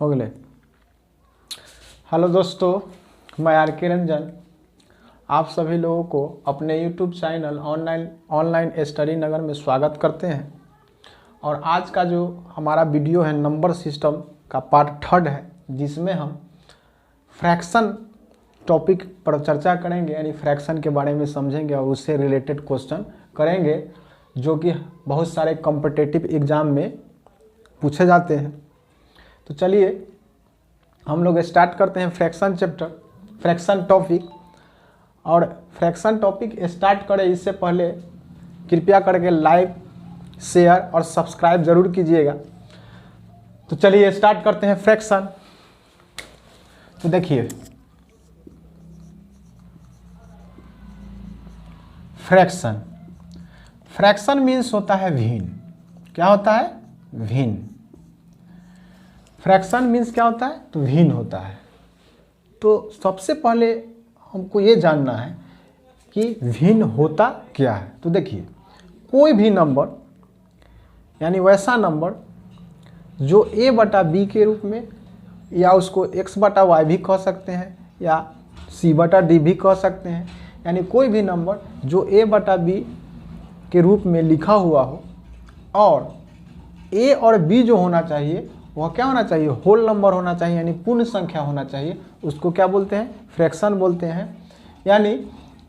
हो गए। हेलो दोस्तों, मैं आर के रंजन आप सभी लोगों को अपने यूट्यूब चैनल ऑनलाइन स्टडी नगर में स्वागत करते हैं। और आज का जो हमारा वीडियो है नंबर सिस्टम का पार्ट 3 है, जिसमें हम फ्रैक्शन टॉपिक पर चर्चा करेंगे, यानी फ्रैक्शन के बारे में समझेंगे और उससे रिलेटेड क्वेश्चन करेंगे जो कि बहुत सारे कॉम्पिटिटिव एग्ज़ाम में पूछे जाते हैं। तो चलिए हम लोग स्टार्ट करते हैं फ्रैक्शन चैप्टर, फ्रैक्शन टॉपिक। और फ्रैक्शन टॉपिक स्टार्ट करें इससे पहले कृपया करके लाइक, शेयर और सब्सक्राइब ज़रूर कीजिएगा। तो चलिए स्टार्ट करते हैं फ्रैक्शन। तो देखिए, फ्रैक्शन मीन्स होता है भिन्न। क्या होता है? भिन्न। फ्रैक्शन मीन्स क्या होता है? तो भिन्न होता है। तो सबसे पहले हमको ये जानना है कि भिन्न होता क्या है। तो देखिए, कोई भी नंबर यानी वैसा नंबर जो a बटा b के रूप में, या उसको x बटा y भी कह सकते हैं या c बटा d भी कह सकते हैं, यानी कोई भी नंबर जो a बटा b के रूप में लिखा हुआ हो और a और b जो होना चाहिए वह क्या होना चाहिए? होल नंबर होना चाहिए, यानी पूर्ण संख्या होना चाहिए। उसको क्या बोलते हैं? फ्रैक्शन बोलते हैं। यानी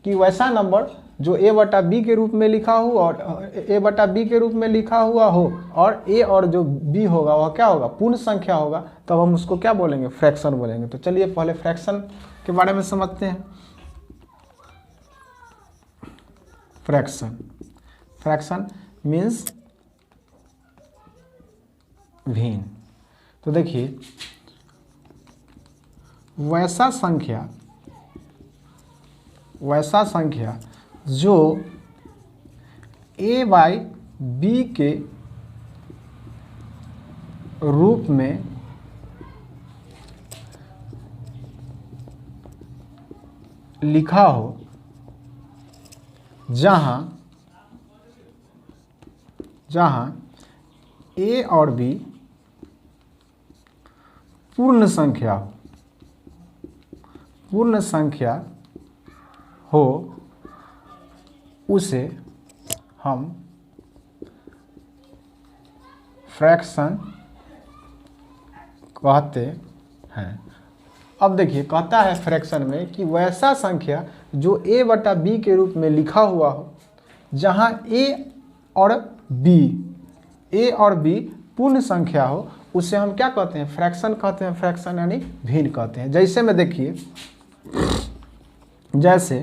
कि वैसा नंबर जो a बटा b के रूप में लिखा हो और a बटा b के रूप में लिखा हुआ हो और a और जो b होगा वह क्या होगा? पूर्ण संख्या होगा। तब हम उसको क्या बोलेंगे? फ्रैक्शन बोलेंगे। तो चलिए पहले फ्रैक्शन के बारे में समझते हैं। फ्रैक्शन मीन्स भिन्न। तो देखिए, वैसा संख्या जो a बाई b के रूप में लिखा हो, जहां a और b पूर्ण संख्या हो, उसे हम फ्रैक्शन कहते हैं। अब देखिए, कहता है फ्रैक्शन में कि वैसा संख्या जो a बटा b के रूप में लिखा हुआ हो, जहां a और b पूर्ण संख्या हो, उसे हम क्या कहते हैं? फ्रैक्शन कहते हैं। फ्रैक्शन यानी भिन्न कहते हैं। जैसे में देखिए, जैसे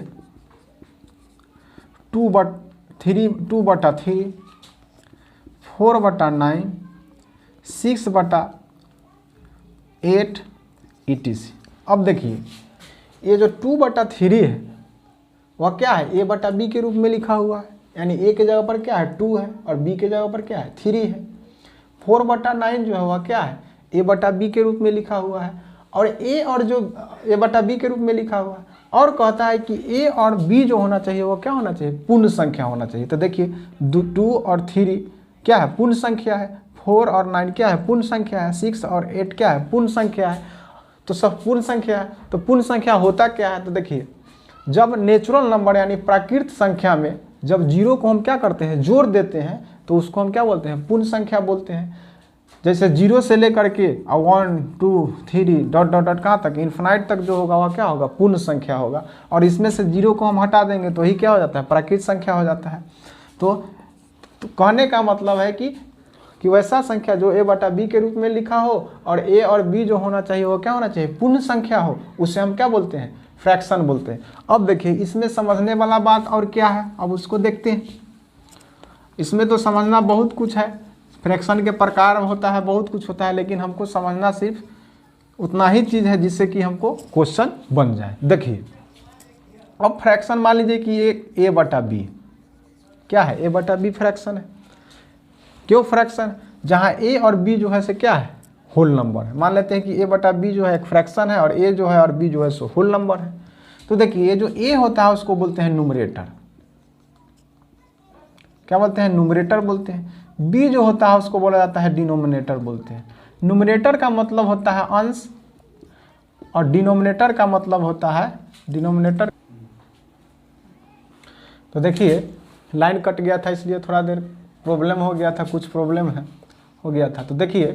2 बटा 3, 4 बटा 9, 6 बटा 8 etc। अब देखिए, ये जो 2 बटा 3 है वह क्या है? a बटा b के रूप में लिखा हुआ है, यानी a के जगह पर क्या है? 2 है और b के जगह पर क्या है? 3 है। 4 बटा 9 जो है वह क्या है? a बटा b के रूप में लिखा हुआ है, और a और जो a बटा b के रूप में लिखा हुआ है। और कहता है कि a और b जो होना चाहिए वो क्या होना चाहिए? पूर्ण संख्या होना चाहिए। तो देखिए, 2 और 3 क्या है? पूर्ण संख्या है। 4 और 9 क्या है? पूर्ण संख्या है। 6 और 8 क्या है? पूर्ण संख्या है। तो सब पूर्ण संख्या है। तो पूर्ण संख्या होता क्या है? तो देखिए, जब नेचुरल नंबर यानी प्राकृत संख्या में जब जीरो को हम क्या करते हैं? जोड़ देते हैं, तो उसको हम क्या बोलते हैं? पूर्ण संख्या बोलते हैं। जैसे 0 से लेकर के 1 2 3 डॉट डॉट डॉट कहाँ तक? इन्फिनाइट तक जो होगा वह क्या होगा? पूर्ण संख्या होगा। और इसमें से 0 को हम हटा देंगे तो ही क्या हो जाता है? प्राकृत संख्या हो जाता है। तो कहने का मतलब है कि वैसा संख्या जो a बटा b के रूप में लिखा हो और a और b जो होना चाहिए वो क्या होना चाहिए? पूर्ण संख्या हो, उसे हम क्या बोलते हैं? फ्रैक्शन बोलते हैं। अब देखिए, इसमें समझने वाला बात और क्या है, अब उसको देखते हैं। इसमें तो समझना बहुत कुछ है, फ्रैक्शन के प्रकार होता है, बहुत कुछ होता है, लेकिन हमको समझना सिर्फ उतना ही चीज़ है जिससे कि हमको क्वेश्चन बन जाए। देखिए, अब फ्रैक्शन मान लीजिए कि ये a बटा b क्या है? a बटा b फ्रैक्शन है। क्यों फ्रैक्शन? जहाँ a और b जो है से क्या है? होल नंबर है। मान लेते हैं कि a बटा b जो है एक फ्रैक्शन है और a जो है और b जो है सो होल नंबर है। तो देखिए, ये जो a होता है उसको बोलते हैं न्यूमरेटर। क्या बोलते हैं? न्यूमरेटर बोलते हैं। b जो होता है उसको बोला जाता है डिनोमिनेटर बोलते हैं। न्यूमरेटर का मतलब होता है अंश और डिनोमिनेटर का मतलब होता है डिनोमिनेटर। तो देखिए लाइन कट गया था इसलिए थोड़ा देर प्रॉब्लम हो गया था, कुछ प्रॉब्लम है हो गया था। तो देखिए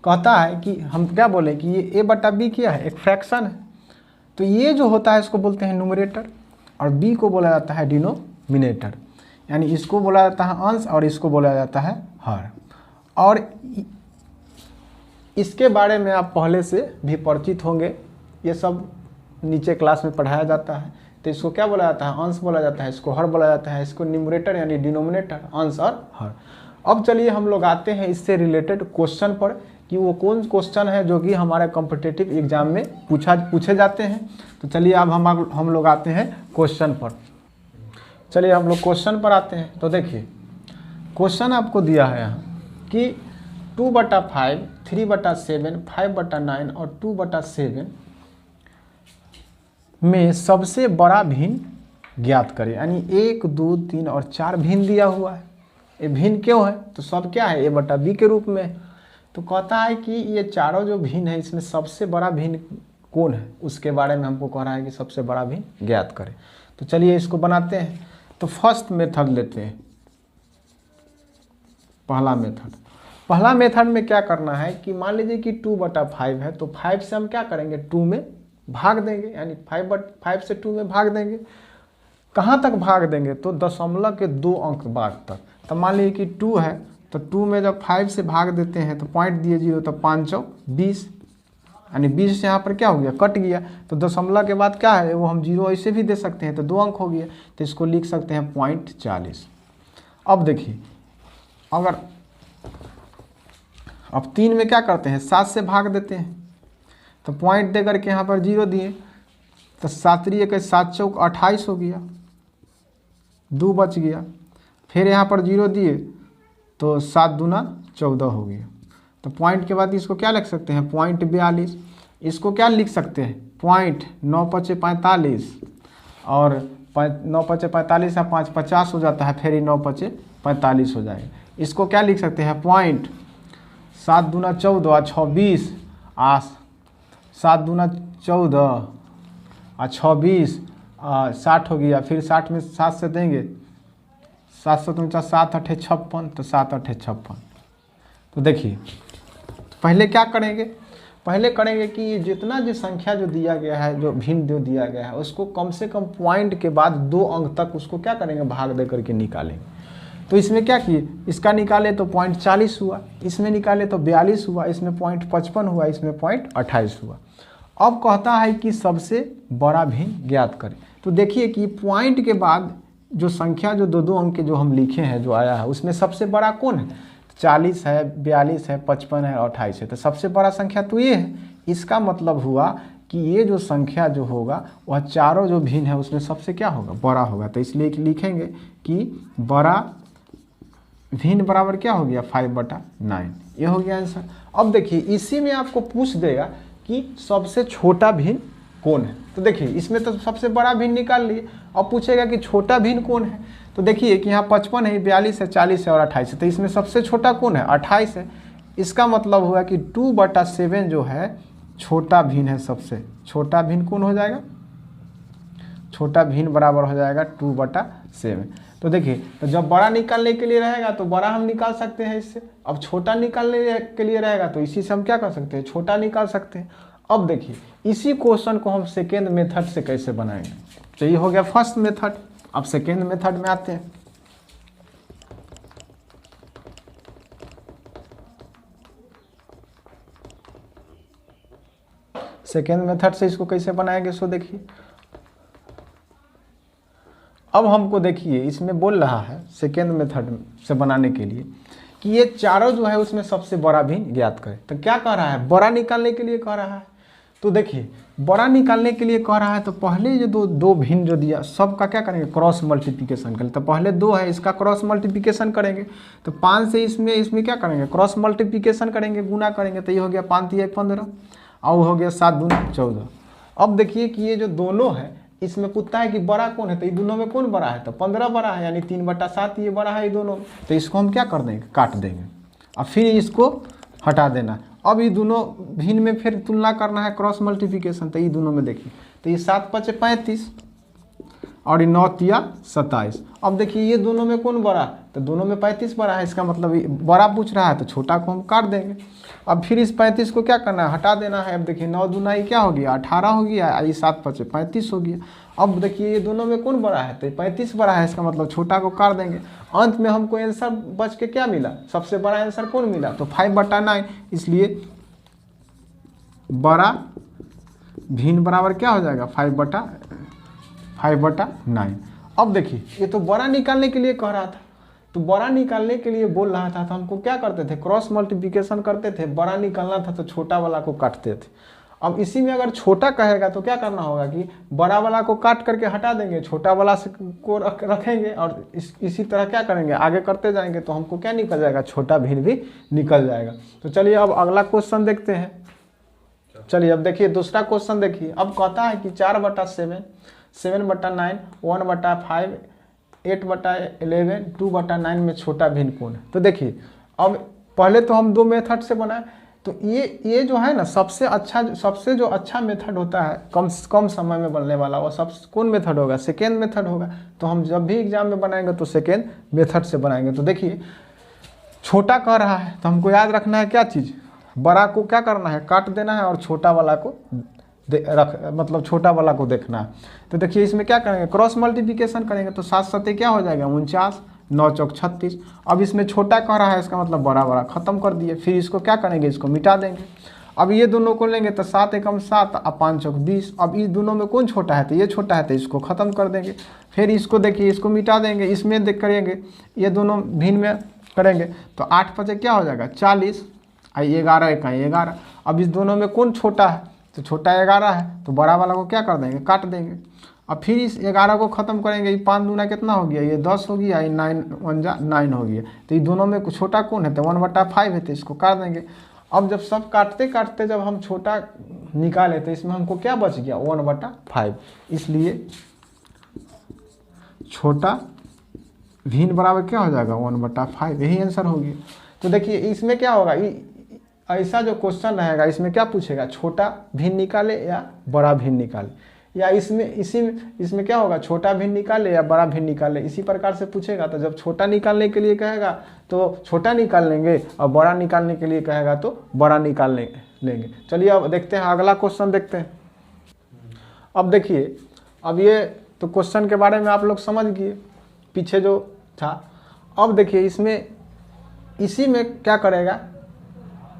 कहता है कि हम क्या बोले कि ये ए बटा बी क्या है, एक फ्रैक्शन है। तो ये जो होता है इसको बोलते हैं न्यूमरेटर और बी को बोला जाता है डिनोमिनेटर, यानी इसको बोला जाता है अंश और इसको बोला जाता है हर। और इसके बारे में आप पहले से भी परिचित होंगे, ये सब नीचे क्लास में पढ़ाया जाता है। तो इसको क्या बोला जाता है, अंश बोला जाता है, इसको हर बोला जाता है, इसको न्यूमरेटर यानी डिनोमिनेटर, अंश और हर। अब चलिए हम लोग आते हैं इससे रिलेटेड क्वेश्चन पर कि वो कौन क्वेश्चन है जो कि हमारे कॉम्पिटिटिव एग्जाम में पूछे जाते हैं। तो चलिए अब हम लोग आते हैं क्वेश्चन पर। चलिए हम लोग क्वेश्चन पर आते हैं। तो देखिए क्वेश्चन आपको दिया है यहाँ कि 2/5, 3/7, 5/9 और 2/7 में सबसे बड़ा भिन्न ज्ञात करें। यानी 1, 2, 3 और 4 भिन्न दिया हुआ है। ये भिन्न क्यों है, तो सब क्या है, ए बटा बी के रूप में। तो कहता है कि ये चारों जो भिन्न है इसमें सबसे बड़ा भिन्न कौन है, उसके बारे में हमको कह रहा है कि सबसे बड़ा भिन्न ज्ञात करें। तो चलिए इसको बनाते हैं। तो फर्स्ट मेथड लेते हैं, पहला मेथड में क्या करना है कि मान लीजिए कि 2/5 है, तो 5 से हम क्या करेंगे, 2 में भाग देंगे, यानी 5 से 2 में भाग देंगे। कहाँ तक भाग देंगे, तो दशमलव के 2 अंक बाद तक। तो मान लीजिए कि 2 है, तो 2 में जब 5 से भाग देते हैं तो पॉइंट दिए 0, तो 5 चौक 20, यानी 20 यहाँ पर क्या हो गया, कट गया। तो दशमलव के बाद क्या है, वो हम 0 ऐसे भी दे सकते हैं, तो 2 अंक हो गया। तो इसको लिख सकते हैं 0.40। अब देखिए अगर अब 3 में क्या करते हैं, 7 से भाग देते हैं, तो पॉइंट दे करके यहाँ पर 0 दिए, तो 7 3 1 7 चौक 28 हो गया, 2 बच गया। फिर यहाँ पर 0 दिए तो 7 दूना 14 हो गया। तो पॉइंट के बाद इसको क्या लिख सकते हैं, 0.42। इसको क्या लिख सकते हैं, 0.9×5=45 और 9×5=45 या 5 50 हो जाता है, फिर ही 9×5=45 हो जाएगा। इसको क्या लिख सकते हैं, 7 दूना 14 और 26 7 दूना 14 और 26 60 हो गया। फिर 60 में 7 से देंगे, 7 7 7 8 56, तो 7 8 56। तो देखिए पहले क्या करेंगे, पहले करेंगे कि जितना जो संख्या जो दिया गया है, जो भिन्न जो दिया गया है, उसको कम से कम पॉइंट के बाद 2 अंक तक उसको क्या करेंगे, भाग दे करके निकालेंगे। तो इसमें क्या किए, इसका निकाले तो 0.40 हुआ, इसमें निकाले तो 42 हुआ, इसमें 0.55 हुआ, इसमें 0.28 हुआ। अब कहता है कि सबसे बड़ा भिन्न ज्ञात करें। तो देखिए कि पॉइंट के बाद जो संख्या जो 2 अंक के जो हम लिखे हैं, जो आया है, उसमें सबसे बड़ा कौन है, 40 है, 42 है, 55 है, 28 है। तो सबसे बड़ा संख्या तो ये है। इसका मतलब हुआ कि ये जो संख्या जो होगा वह चारों जो भिन्न है उसमें सबसे क्या होगा, बड़ा होगा। तो इसलिए लिखेंगे कि बड़ा भिन्न बराबर क्या हो गया, 5/9। ये हो गया आंसर। अब देखिए इसी में आपको पूछ देगा कि सबसे छोटा भिन्न कौन है। तो देखिए इसमें तो सबसे बड़ा भिन्न निकाल लिए, अब पूछेगा कि छोटा भिन्न कौन है। तो देखिए कि यहाँ 55 है, 42 है, 40 है और 28 है। तो इसमें सबसे छोटा कौन है, 28 है। इसका मतलब हुआ कि 2/7 जो है छोटा भिन्न है। सबसे छोटा भिन्न कौन हो जाएगा, छोटा भिन्न बराबर हो जाएगा 2/7। तो देखिए तो जब बड़ा निकालने के लिए रहेगा तो बड़ा हम निकाल सकते हैं इससे, अब छोटा निकालने के लिए रहेगा तो इसी से हम क्या कर सकते हैं, छोटा निकाल सकते हैं। अब देखिए इसी क्वेश्चन को हम सेकेंड मेथड से कैसे बनाएंगे। तो ये हो गया फर्स्ट मेथड। अब सेकेंड मेथड में आते हैं। सेकेंड मेथड से इसको कैसे बनाएंगे, सो देखिए अब हमको देखिए इसमें बोल रहा है सेकेंड मेथड से बनाने के लिए कि ये चारों जो है उसमें सबसे बड़ा भिन्न ज्ञात करें। तो क्या कह रहा है, बड़ा निकालने के लिए कह रहा है। तो देखिए बड़ा निकालने के लिए कह रहा है, तो पहले जो दो भिन्न जो दिया सबका क्या करेंगे, क्रॉस मल्टीप्लिकेशन करें। तो पहले 2 है, इसका क्रॉस मल्टीप्लिकेशन करेंगे। तो 5 से इसमें क्या करेंगे, क्रॉस मल्टीप्लिकेशन करेंगे, गुना करेंगे। तो ये हो गया 5 × 15 और हो गया 7 दूना 14। अब देखिए कि ये जो दोनों है इसमें पूछता है कि बड़ा कौन है, तो ये दोनों में कौन बड़ा है, तो 15 बड़ा है, यानी 3/7 ये बड़ा है ये दोनों। तो इसको हम क्या कर देंगे, काट देंगे और फिर इसको हटा देना अब ये दोनों भिन्न में फिर तुलना करना है, क्रॉस मल्टीप्लिकेशन। तो ये दोनों में देखिए, तो ये 7 5 35 और ये 9 तिया 27। अब देखिए ये दोनों में कौन बड़ा है, तो दोनों में 35 बड़ा है, इसका मतलब ये बड़ा पूछ रहा है तो छोटा को हम काट देंगे। अब फिर इस 35 को क्या करना है, हटा देना है। अब देखिए 9 दूना ये क्या हो गया 18 हो गया, ये 7 5 35 हो गया। अब देखिए ये दोनों में कौन बड़ा है, तो 35 बड़ा है, इसका मतलब छोटा को काट देंगे। अंत में हमको आंसर बच के क्या मिला, सबसे बड़ा आंसर कौन मिला, तो 5/9। इसलिए बड़ा भिन्न बराबर क्या हो जाएगा 5/9। अब देखिए ये तो बड़ा निकालने के लिए कह रहा था, तो बड़ा निकालने के लिए बोल रहा था, तो हमको क्या करते थे, क्रॉस मल्टीप्लिकेशन करते थे। बड़ा निकालना था तो छोटा वाला को काटते थे। अब इसी में अगर छोटा कहेगा तो क्या करना होगा कि बड़ा वाला को काट करके हटा देंगे, छोटा वाला से को रखेंगे और इसी तरह क्या करेंगे, आगे करते जाएंगे तो हमको क्या निकल जाएगा, छोटा भिन्न भी निकल जाएगा। तो चलिए अब अगला क्वेश्चन देखते हैं। चलिए अब देखिए दूसरा क्वेश्चन देखिए। अब कहता है कि 4/7, 7/9, 1/5, 8/11, 2/9 में छोटा भिन्न कौन है। तो देखिए अब पहले तो हम 2 मेथड से बनाए, तो ये जो है ना सबसे जो अच्छा मेथड होता है कम समय में बनने वाला, वो सब कौन मेथड होगा, सेकेंड मेथड होगा। तो हम जब भी एग्जाम में बनाएंगे तो सेकेंड मेथड से बनाएंगे। तो देखिए छोटा कह रहा है तो हमको याद रखना है क्या चीज़, बड़ा को क्या करना है, काट देना है और छोटा वाला को मतलब छोटा वाला को देखना है। तो देखिए इसमें क्या करेंगे, क्रॉस मल्टीप्लिकेशन करेंगे तो 7 7 क्या हो जाएगा 49, 9 चौक 36। अब इसमें छोटा कह रहा है, इसका मतलब बड़ा बड़ा खत्म कर दिए। फिर इसको क्या करेंगे, इसको मिटा देंगे। अब ये दोनों को लेंगे तो 7 एकम 7 और 5 चौक 20। अब इस दोनों में कौन छोटा है, तो ये छोटा है, तो इसको खत्म कर देंगे। फिर इसको देखिए, इसको मिटा देंगे, इसमें देख करेंगे, ये दोनों भिन्न में करेंगे तो 8 5 क्या हो जाएगा 40 और 11 1 11। अब इस दोनों में कौन छोटा है, तो छोटा 11 है, तो बड़ा वाला को क्या कर देंगे, काट देंगे। अब फिर इस 11 को ख़त्म करेंगे, ये 5 दूना कितना हो गया, ये 10 हो गया, ये 9 1 जा 9 हो गया। तो ये दोनों में छोटा कौन है, तो 1/5 है, तो इसको काट देंगे। अब जब सब काटते काटते जब हम छोटा निकाले तो इसमें हमको क्या बच गया 1/5। इसलिए छोटा भिन्न बराबर क्या हो जाएगा 1/5, यही आंसर हो गया। तो देखिए इसमें क्या होगा, ऐसा जो क्वेश्चन रहेगा इसमें क्या पूछेगा, छोटा भिन्न निकाले या बड़ा भिन्न निकाले, या इसमें क्या होगा, छोटा भिन्न निकाले या बड़ा भिन्न निकाले, इसी प्रकार से पूछेगा। तो जब छोटा निकालने के लिए कहेगा तो छोटा निकाल लेंगे और बड़ा निकालने के लिए कहेगा तो बड़ा निकाल लेंगे। चलिए अब देखते हैं अगला क्वेश्चन देखते हैं। अब देखिए, अब ये तो क्वेश्चन के बारे में आप लोग समझ गए पीछे जो था। अब देखिए इसमें इसी में क्या करेगा,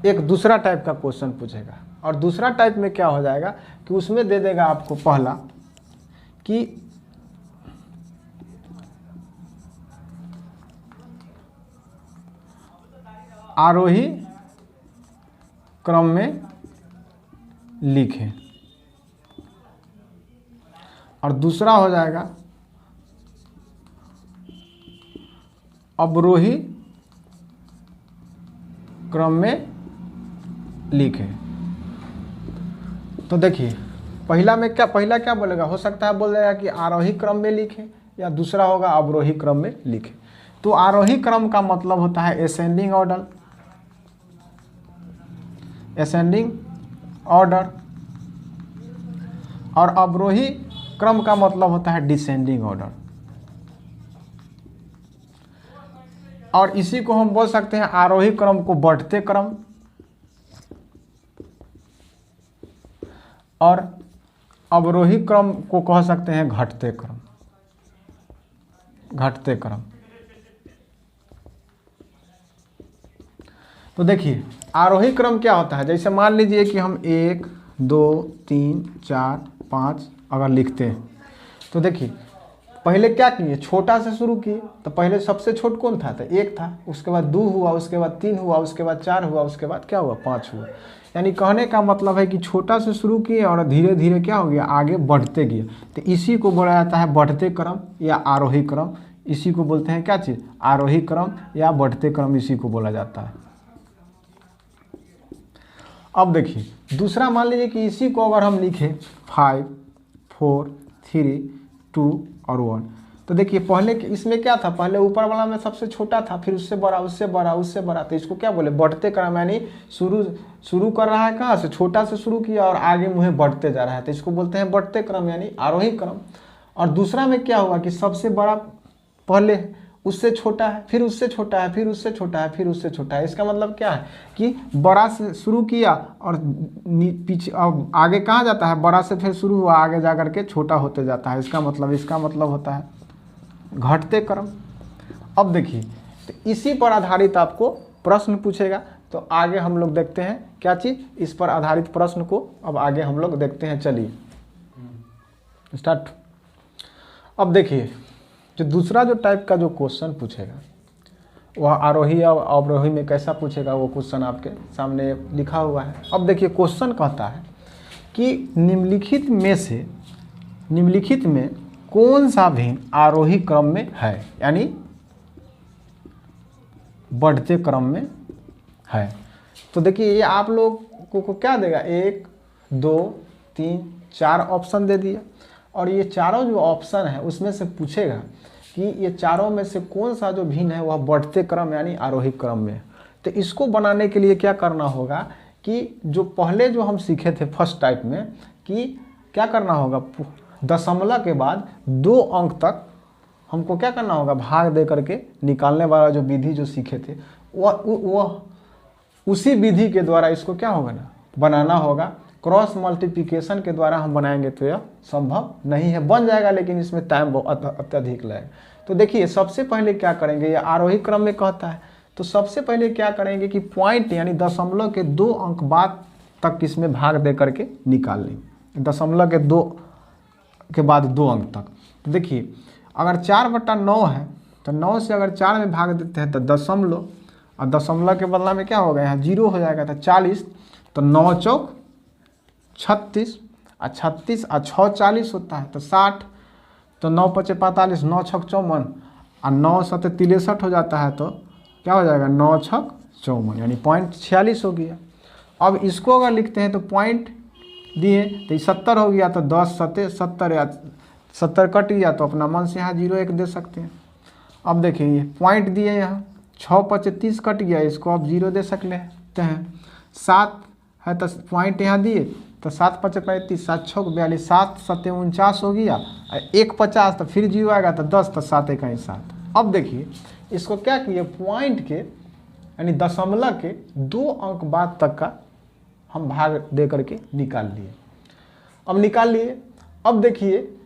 एक दूसरा टाइप का क्वेश्चन पूछेगा। और दूसरा टाइप में क्या हो जाएगा कि उसमें दे देगा आपको पहला कि आरोही क्रम में लिखें, और दूसरा हो जाएगा अवरोही क्रम में लिखें। तो देखिए पहला क्या बोलेगा, हो सकता है बोल देगा कि आरोही क्रम में लिखें, या दूसरा होगा अवरोही क्रम में लिखें। तो आरोही क्रम का मतलब होता है असेंडिंग ऑर्डर, और अवरोही क्रम का मतलब होता है डिसेंडिंग ऑर्डर। और इसी को हम बोल सकते हैं आरोही क्रम को बढ़ते क्रम, और अवरोही क्रम को कह सकते हैं घटते क्रम। तो देखिए आरोही क्रम क्या होता है, जैसे मान लीजिए कि हम 1 2 3 4 5 अगर लिखते हैं, तो देखिए पहले क्या किए, छोटा से शुरू किए। तो पहले सबसे छोट कौन था, तो 1 था, उसके बाद 2 हुआ, उसके बाद 3 हुआ, उसके बाद 4 हुआ, उसके बाद क्या हुआ 5 हुआ। यानी कहने का मतलब है कि छोटा से शुरू किए और धीरे धीरे क्या हो गया, आगे बढ़ते गए। तो इसी को बोला जाता है बढ़ते क्रम या आरोही क्रम। इसी को बोलते हैं क्या चीज़, आरोही क्रम या बढ़ते क्रम, इसी को बोला जाता है। अब देखिए दूसरा मान लीजिए कि इसी को अगर हम लिखें 5 4 3 2 और 1, तो देखिए पहले इसमें क्या था, पहले ऊपर वाला में सबसे छोटा था, फिर उससे बड़ा, उससे बड़ा, उससे बड़ा, तो इसको क्या बोले, बढ़ते क्रम, यानी शुरू कर रहा है कहाँ से, छोटा से शुरू किया और आगे मुँह बढ़ते जा रहा है, तो इसको बोलते हैं बढ़ते क्रम यानी आरोही क्रम। और दूसरा में क्या हुआ कि सबसे बड़ा पहले है, उससे छोटा है, फिर उससे छोटा है, फिर उससे छोटा है, फिर उससे छोटा है। इसका मतलब क्या है कि बड़ा से शुरू किया और पीछे अब आगे कहाँ जाता है, बड़ा से फिर शुरू हुआ, आगे जा करके छोटा होते जाता है। इसका मतलब होता है घटते क्रम। अब देखिए तो इसी पर आधारित आपको प्रश्न पूछेगा, तो आगे हम लोग देखते हैं क्या चीज़, इस पर आधारित प्रश्न को अब आगे हम लोग देखते हैं। चलिए स्टार्ट। अब देखिए जो दूसरा जो टाइप का जो क्वेश्चन पूछेगा वह आरोही और अवरोही में कैसा पूछेगा, वो क्वेश्चन आपके सामने लिखा हुआ है। अब देखिए क्वेश्चन कहता है कि निम्नलिखित में कौन सा भिन्न आरोही क्रम में है, यानी बढ़ते क्रम में है। तो देखिए ये आप लोग को क्या देगा, 1 2 3 4 ऑप्शन दे दिया, और ये चारों जो ऑप्शन है उसमें से पूछेगा कि ये चारों में से कौन सा जो भिन्न है वह बढ़ते क्रम यानी आरोही क्रम में। तो इसको बनाने के लिए क्या करना होगा कि जो पहले जो हम सीखे थे फर्स्ट टाइप में, कि क्या करना होगा, दशमलव के बाद 2 अंक तक हमको क्या करना होगा, भाग दे करके निकालने वाला जो विधि जो सीखे थे वह उसी विधि के द्वारा इसको क्या होगा ना, बनाना होगा। क्रॉस मल्टीप्लिकेशन के द्वारा हम बनाएंगे तो यह संभव नहीं है, बन जाएगा लेकिन इसमें टाइम अत्यधिक लगेगा। तो देखिए सबसे पहले क्या करेंगे, ये आरोही क्रम में कहता है, तो सबसे पहले क्या करेंगे कि पॉइंट यानी दशमलव के 2 अंक बाद तक इसमें भाग दे करके निकाल लेंगे, दशमलव के 2 के बाद 2 अंक तक। तो देखिए अगर 4/9 है तो 9 से अगर 4 में भाग देते हैं तो दशमलव, और दशमलव के बदला में क्या होगा, यहाँ 0 हो जाएगा, तो 40, तो 9 चौक 36, और 36 और 6 40 होता है, तो 60, तो 9 5 45, 9 6 54, और 9 7 63 हो जाता है, तो क्या हो जाएगा 9 6 54 यानी 0.46 हो गया। अब इसको अगर लिखते हैं तो पॉइंट दिए तो 70 हो गया, तो 10 7 70 या 70 कट गया, तो अपना मन से यहाँ 0 1 दे सकते हैं। अब देखिए ये पॉइंट दिए, यहाँ 6 5 30 कट गया, इसको अब 0 दे सकते हैं। 7 है तो पॉइंट यहाँ दिए, तो 7 5 35, 7 6 42, 7 7 49 हो गया, 1 50, तो फिर 0 आएगा, तो 10, तो 7 1 7। अब देखिए इसको क्या किए, पॉइंट के यानी दशमलव के 2 अंक बाद तक का हम भाग दे करके निकाल लिए। अब निकाल लिए, अब देखिए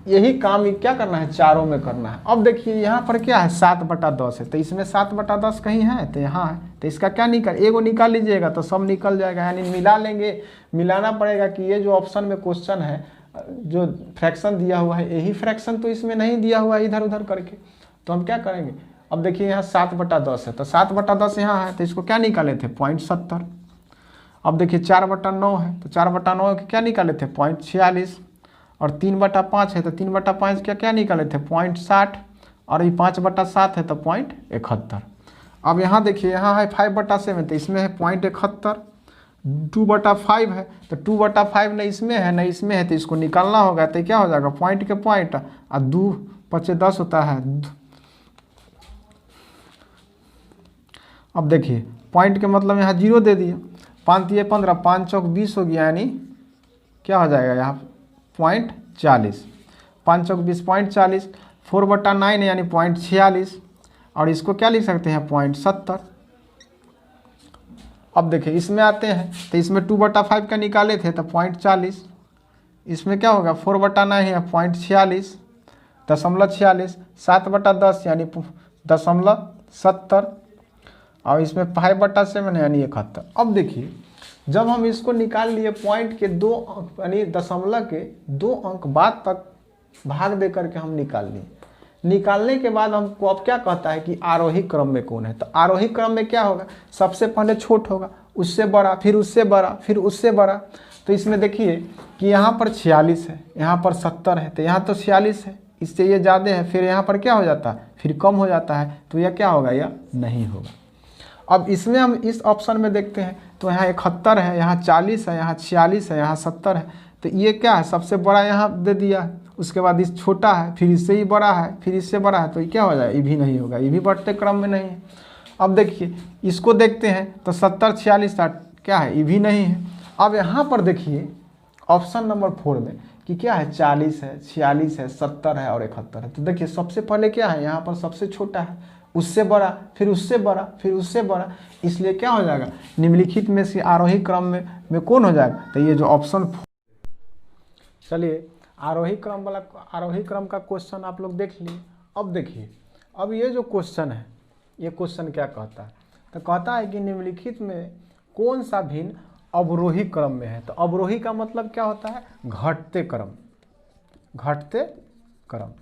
यही काम क्या करना है, चारों में करना है। अब देखिए यहाँ पर क्या है, 7/10 है, तो इसमें 7/10 कहीं है, तो यहाँ है, तो इसका क्या एगो निकाल लीजिएगा तो सब निकल जाएगा, यानी मिला लेंगे। मिलाना पड़ेगा कि ये जो ऑप्शन में क्वेश्चन है, जो फ्रैक्शन दिया हुआ है, यही फ्रैक्शन तो इसमें नहीं दिया हुआ है इधर उधर करके, तो हम क्या करेंगे। अब देखिए यहाँ 7/10 है, तो 7/10 यहाँ है, तो इसको क्या निकाले थे, 0.70। अब देखिए 4/9 है, तो 4/9 के क्या निकाले थे, 0.46, और 3/5 है, तो 3/5 क्या निकाले थे, 0.60, और ये 5/7 है, तो 0.71। अब यहाँ देखिए यहाँ है 5/7, तो इसमें है 0.71। 2/5 है, तो 2/5 न इसमें है न इसमें है, तो इसको निकालना होगा, तो क्या हो जाएगा, पॉइंट के पॉइंट, और 2 5 10 होता है। अब देखिए पॉइंट के मतलब यहाँ 0 दे दिया, 5 3 15, 5 चौक 20 हो गया, यानी क्या हो जाएगा यहाँ 0.40, 5 चौक 20 0.40, 4/9 है यानी 0.46, और इसको क्या लिख सकते हैं 0.70। अब देखिए इसमें आते हैं, तो इसमें 2/5 का निकाले थे तो 0.40, इसमें क्या होगा 4/9 है 0.46, 0.46, 7/10 यानी 0.70, और इसमें 5/7 यानी 71। अब देखिए जब हम इसको निकाल लिए, पॉइंट के 2 अंक यानी दशमलव के 2 अंक बाद तक भाग दे करके हम निकाल लिए। निकालने के बाद हमको अब क्या कहता है कि आरोही क्रम में कौन है, तो आरोही क्रम में क्या होगा, सबसे पहले छोट होगा, उससे बड़ा, फिर उससे बड़ा, फिर उससे बड़ा। तो इसमें देखिए कि यहाँ पर 46 है, यहाँ पर 70 है, तो यहाँ तो 46 है, इससे ये ज़्यादा है, फिर यहाँ पर क्या हो जाता है, फिर कम हो जाता है, तो यह क्या होगा, यह नहीं होगा। अब इसमें हम इस ऑप्शन में देखते हैं, तो यहाँ 71 है, यहाँ 40 है, यहाँ 46 है, यहाँ 70 है, तो ये क्या है, सबसे बड़ा यहाँ दे दिया है, उसके बाद इस छोटा है, फिर इससे ही बड़ा है, फिर इससे बड़ा है, तो ये क्या हो जाएगा, ये भी नहीं होगा, ये भी बढ़ते क्रम में नहीं है। अब देखिए इसको देखते हैं तो 70, 46, 60 क्या है, ये भी नहीं है। अब यहाँ पर देखिए ऑप्शन नंबर 4 में कि क्या है, 40 है, 46 है, 70 है और 71 है। तो देखिए सबसे पहले क्या है, यहाँ पर सबसे छोटा है, उससे बड़ा, फिर उससे बड़ा, फिर उससे बड़ा, इसलिए क्या हो जाएगा, निम्नलिखित में से आरोही क्रम में कौन हो जाएगा, तो ये जो ऑप्शन। चलिए आरोही क्रम का क्वेश्चन आप लोग देख लिए। अब देखिए अब ये जो क्वेश्चन है, ये क्वेश्चन क्या कहता है, तो कहता है कि निम्नलिखित में कौन सा भिन्न अवरोही क्रम में है। तो अवरोही का मतलब क्या होता है, घटते क्रम, घटते क्रम।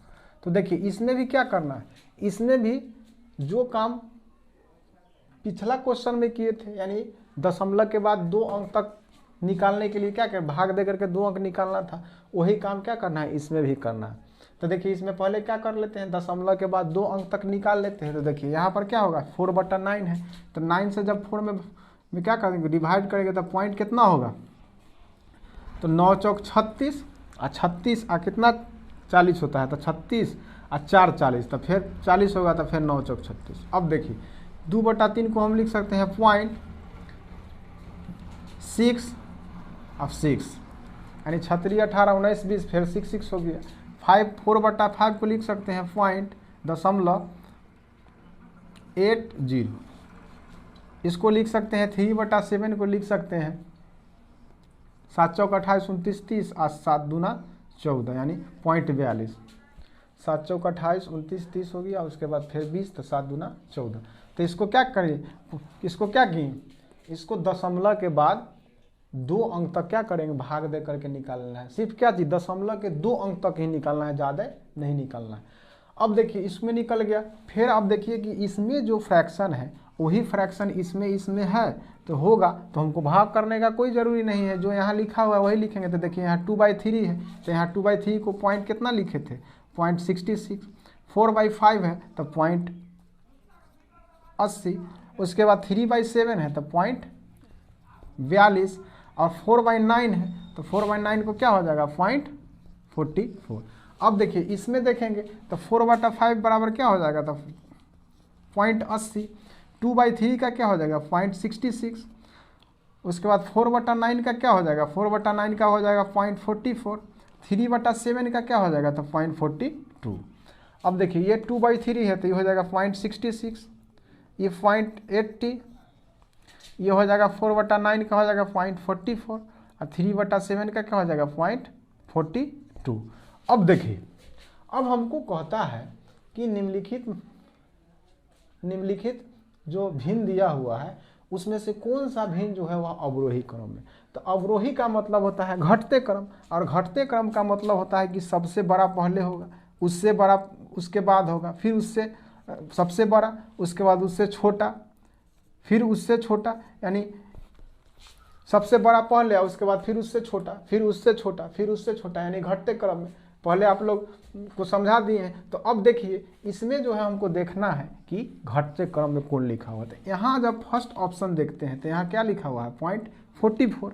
तो देखिए इसमें भी क्या करना है, इसमें भी जो काम पिछला क्वेश्चन में किए थे, यानी दशमलव के बाद 2 अंक तक निकालने के लिए क्या कर, भाग दे करके 2 अंक निकालना था, वही काम क्या करना है, इसमें भी करना है। तो देखिए इसमें पहले क्या कर लेते हैं, दशमलव के बाद 2 अंक तक निकाल लेते हैं। तो देखिए यहाँ पर क्या होगा, 4/9 है, तो 9 से जब 4 में क्या करेंगे, डिवाइड करेंगे, तो पॉइंट कितना होगा, तो 9 चौक 36 और 36 और कितना 40 होता है, तो 36 और 4 40, तो फिर 40 होगा, तो फिर 9 चौक 36। अब देखिए 2/3 को हम लिख सकते हैं 0.6 अब 6, यानी 36 18 19 20, फिर 6 6 हो गया। 4/5 को लिख सकते हैं 0.80, इसको लिख सकते हैं 3/7 को लिख सकते हैं 7 चौक 28 29 30 और 7 दूना 14, यानी 0.42। 7 चौक 28 29 30 हो गया, उसके बाद फिर 20, तो 7 दूना 14। तो इसको क्या करें, इसको क्या किए, इसको दशमलव के बाद 2 अंक तक क्या करेंगे, भाग दे करके निकालना है। सिर्फ क्या चीज, दशमलव के 2 अंक तक ही निकालना है, ज़्यादा नहीं निकालना है। अब देखिए इसमें निकल गया, फिर आप देखिए कि इसमें जो फ्रैक्शन है वही फ्रैक्शन इसमें है, तो होगा, तो हमको भाग करने का कोई ज़रूरी नहीं है, जो यहाँ लिखा हुआ है वही लिखेंगे। तो देखिए यहाँ 2/3 है, तो यहाँ 2/3 को पॉइंट कितना लिखे थे, 0.66। 4/5 है तो 0.80, उसके बाद 3/7 है तो 0.42, और 4/9 है तो 4/9 को क्या हो जाएगा, 0.44। अब देखिए इसमें देखेंगे तो 4/5 बराबर क्या हो जाएगा, तो 0.80। 2/3 का क्या हो जाएगा, 0.66। उसके बाद 4/9 का क्या हो जाएगा, 4/9 का हो जाएगा 0.44। 3/7 का क्या हो जाएगा, तो 0.42। अब देखिए ये 2/3 है तो ये हो जाएगा 0.66, ये 0.80, ये हो जाएगा 4/9 का हो जाएगा 0.44, और 3/7 का क्या हो जाएगा 0.42। अब देखिए अब हमको कहता है कि निम्नलिखित जो भिन्न दिया हुआ है उसमें से कौन सा भिन्न जो है वह अवरोही क्रम में। तो अवरोही का मतलब होता है घटते क्रम, और घटते क्रम का मतलब होता है कि सबसे बड़ा पहले होगा, उससे बड़ा उसके बाद होगा, फिर उससे सबसे बड़ा, उसके बाद उससे छोटा, फिर उससे छोटा, यानी सबसे बड़ा पहले उसके बाद फिर उससे छोटा, फिर उससे छोटा, फिर उससे छोटा, यानी घटते क्रम में। पहले आप लोग को समझा दिए हैं। तो अब देखिए इसमें जो है हमको देखना है कि घटते क्रम में कौन लिखा हुआ है। यहाँ जब फर्स्ट ऑप्शन देखते हैं तो यहाँ क्या लिखा हुआ है 0.44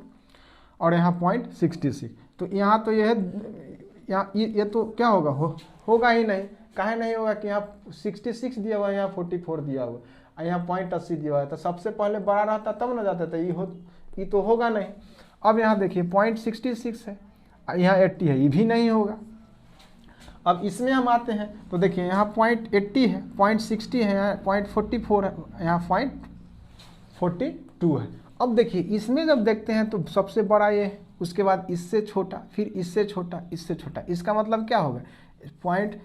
और यहाँ 0.66। तो यहाँ तो यह यहाँ ये तो क्या होगा, होगा ही नहीं। काहे नहीं होगा कि यहाँ 66 दिया हुआ है, यहाँ 44 दिया हुआ है, यहाँ 0.80 दिया हुआ है। तो सबसे पहले बड़ा रहता तब ना जाता, तो ये तो होगा नहीं। अब यहाँ देखिए 0.66 है, यहाँ 80 है, ये भी नहीं होगा। अब इसमें हम आते हैं तो देखिए यहाँ 0.80 है, 0.60 है, यहाँ 0.44 है, यहाँ 0.42 है। अब देखिए इसमें जब देखते हैं तो सबसे बड़ा ये है, उसके बाद इससे छोटा, फिर इससे छोटा, इससे छोटा। इसका मतलब क्या होगा, पॉइंट,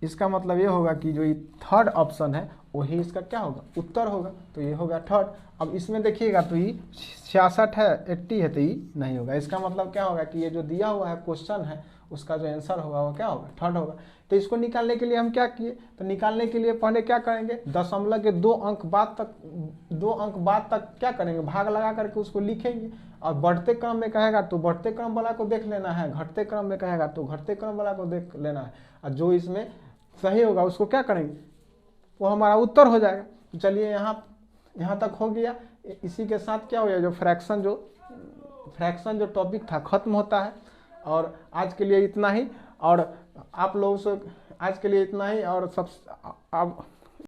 इसका मतलब ये होगा कि जो ये थर्ड ऑप्शन है वही इसका क्या होगा, उत्तर होगा। तो ये होगा थर्ड। अब इसमें देखिएगा तो ये 66 है, 80 है, तो ये नहीं होगा। इसका मतलब क्या होगा कि ये जो दिया हुआ है क्वेश्चन है उसका जो आंसर होगा वो क्या होगा, थर्ड होगा। तो इसको निकालने के लिए हम क्या किए, तो निकालने के लिए पहले क्या करेंगे, दशमलव के 2 अंक बाद तक क्या करेंगे, भाग लगा करके उसको लिखेंगे। और बढ़ते क्रम में कहेगा तो बढ़ते क्रम वाला को देख लेना है, घटते क्रम में कहेगा तो घटते क्रम वाला को देख लेना है, और जो इसमें सही होगा उसको क्या करेंगे, वो हमारा उत्तर हो जाएगा। तो चलिए यहाँ तक हो गया। इसी के साथ क्या हो गया, जो फ्रैक्शन जो टॉपिक था खत्म होता है। और आज के लिए इतना ही। और आप लोगों से आज के लिए इतना ही। और सब अब